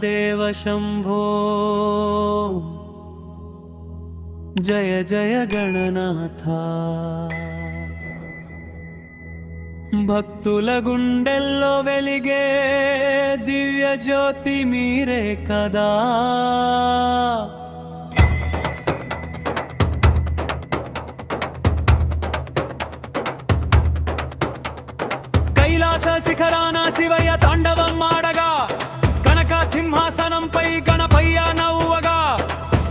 దేవ శంభో జయ జయ గణనాథ భక్తుల గుండెల్లో వెలిగే దివ్య జ్యోతి మీరే కదా కైలాస శిఖరాన శివయ్య తాండవం మాడగా కనక సింహాసనంపై గణపయ్య నవ్వగా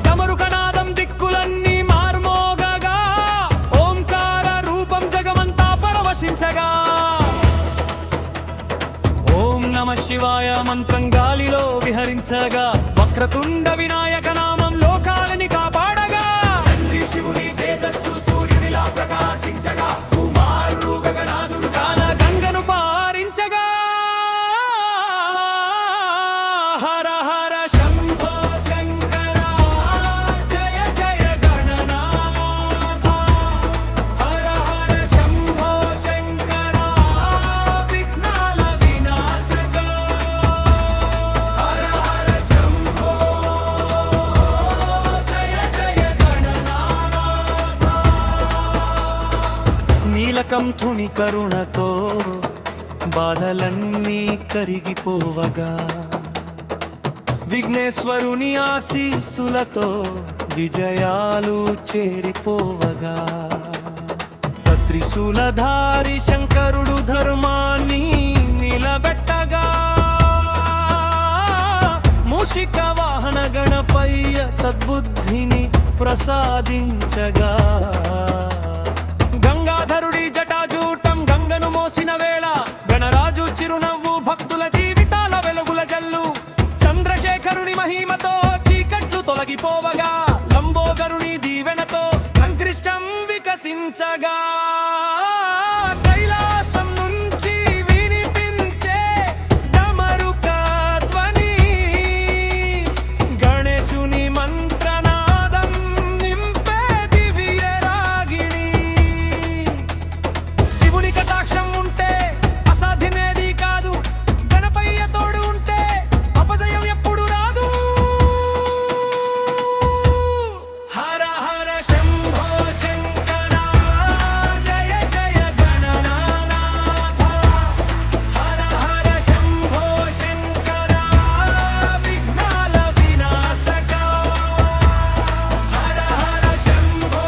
డమరుకనాదం దిక్కులన్నీ మార్మోగగా ఓంకార రూపం జగమంతా పరవశించగా ఓం నమః శివాయ మంత్రం గాలిలో విహరించగా వక్రతుండ వినాయక నామం లోకాలని కాపాడగా తండ్రి శివుని తేజస్సు సూర్యునిలా ప్రకాశించగా కుమారుడు గగనాథుడు కాల గంగను పారించగా హర హర శంభో శంకర జయ జయ గణనాథ హర హర శంభో శంకర విఘ్నాల వినాశక హర హర శంభో జయ జయ గణనాథ నీలకంఠుని కరుణతో బాధలన్నీ కరిగిపోవగా విఘ్నేశ్వరుని ఆశీస్సులతో విజయాలు చేరిపోవగా త్రిశూలధారి శంకరుడు ధర్మాన్ని నిలబెట్టగా మూషిక వాహన గణపయ్య సద్బుద్ధిని ప్రసాదించగా గంగాధరుడి జటాజూటం గంగను మోసిన వేళ గణరాజు చిరునవ్వు భక్తుల జీవితాల వెలుగుల జల్లు చంద్రశేఖరుని మహిమతో చీకట్లు తొలగిపోవగా లంబోదరుని దీవెనతో సంకృష్టం వికసించగా కైలాసం నుంచి వినిపించే డమరుక ధ్వని గణేశుని మంత్రనాదం నింపే దివ్య రాగిణి శివుని కటాక్షం ఉంటే అసాధ్యమేది కాదు గణపయ్య తోడు ఉంటే అపజయం ఎప్పుడు రాదు హర హర శంభో శంకర జయ జయ గణనాథ హర హర శంభో శంకర విఘ్నాల వినాశక హర హర శంభో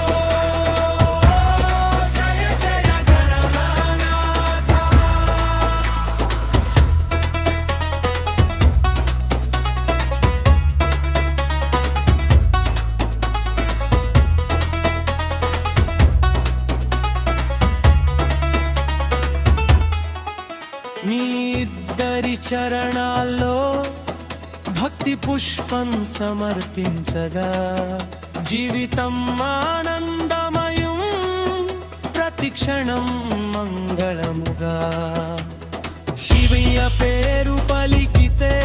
జయ జయ గణనాథ మీ ఇద్దరి చరణాల్లో భక్తి పుష్పం సమర్పించగా జీవితం ఆనందమయం ప్రతి క్షణం మంగళముగా శివయ్య పేరు పలికితే